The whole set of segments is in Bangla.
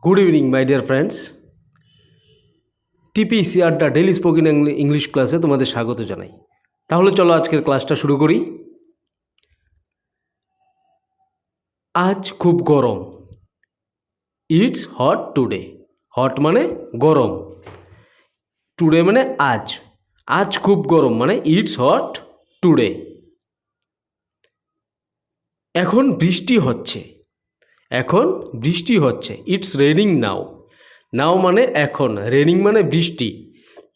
Good evening, my dear friends. TPC আড্ডা ডেইলি স্পোকেন ইংলিশ ক্লাসে তোমাদের স্বাগত জানাই। তাহলে চলো আজকের ক্লাসটা শুরু করি। আজ খুব গরম। It's hot today. হট মানে গরম, টুডে মানে আজ। আজ খুব গরম মানে ইটস হট টুডে। এখন বৃষ্টি হচ্ছে। এখন বৃষ্টি হচ্ছে। ইটস রেনিং নাও। নাও মানে এখন, রেনিং মানে বৃষ্টি,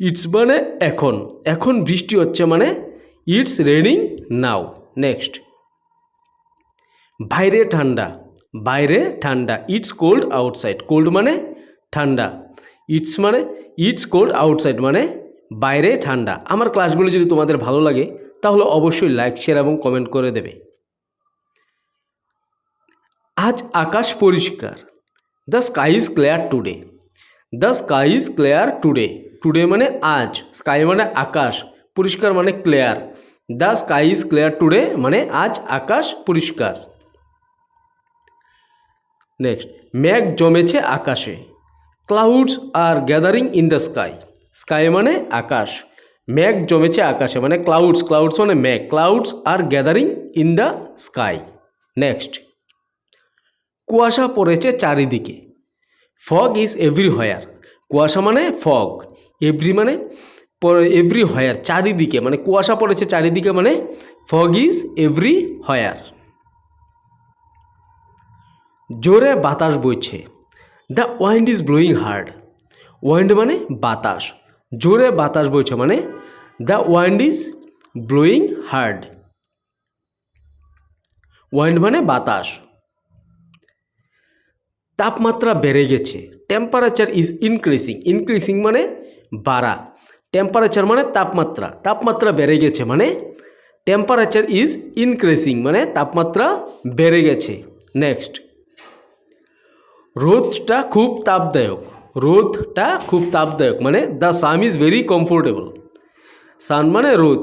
ইটস মানে এখন। এখন বৃষ্টি হচ্ছে মানে ইটস রেনিং নাও। নেক্সট, বাইরে ঠান্ডা। বাইরে ঠান্ডা। It's cold outside. কোল্ড মানে ঠান্ডা। ইটস কোল্ড আউটসাইড মানে বাইরে ঠান্ডা। আমার ক্লাসগুলো যদি তোমাদের ভালো লাগে তাহলে অবশ্যই লাইক, শেয়ার এবং কমেন্ট করে দেবে। আজ আকাশ পরিষ্কার। The sky is clear today. The sky is clear today. Today মানে আজ, স্কাই মানে আকাশ, পরিষ্কার মানে clear. The sky is clear today মানে আজ আকাশ পরিষ্কার। নেক্সট, মেঘ জমেছে আকাশে। Clouds are gathering in the sky. Sky মানে আকাশ, মেঘ জমেছে আকাশে মানে ক্লাউডস। ক্লাউডস মানে মেঘ। Clouds are gathering in the sky. Next, কুয়াশা পড়েছে চারিদিকে। Fog is everywhere. কুয়াশা মানে ফগ, এভরি মানে এভরিহোয়ার, চারিদিকে মানে কুয়াশা পড়েছে চারিদিকে মানে ফগ ইজ এভরিহোয়ার। জোরে বাতাস বইছে। The wind is blowing hard. Wind মানে বাতাস, জোরে বাতাস বইছে মানে the wind is blowing hard. Wind মানে বাতাস। তাপমাত্রা বেড়ে গেছে। Temperature is increasing. ইনক্রিজিং মানে বাড়া, টেম্পারেচার মানে তাপমাত্রা। তাপমাত্রা বেড়ে গেছে মানে টেম্পারেচার ইজ ইনক্রিজিং মানে তাপমাত্রা বেড়ে গেছে। নেক্সট, রোদটা খুব তাপদায়ক। রোদটা খুব তাপদায়ক মানে the sun is very comfortable. Sun মানে রোদ,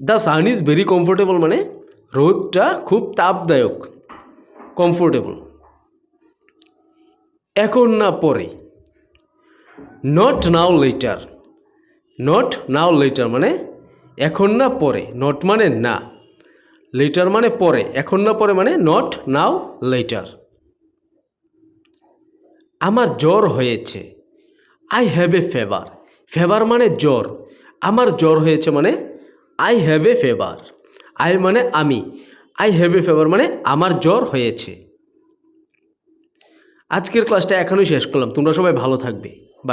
the sun is very comfortable মানে রোদটা খুব তাপদায়ক, কমফোর্টেবল। এখন না পরে। Not now later. Not now later মানে এখন না পরে। নট মানে না, লেটার মানে পরে। এখন না পরে মানে নট নাও লেটার। আমার জ্বর হয়েছে। I have a fever. Fever মানে জ্বর। আমার জ্বর হয়েছে মানে I have a fever. I মানে আমি, আই হ্যাভ এ ফেভার মানে আমার জ্বর হয়েছে। আজকের ক্লাসটা এখনই শেষ করলাম। তোমরা সবাই ভালো থাকবে।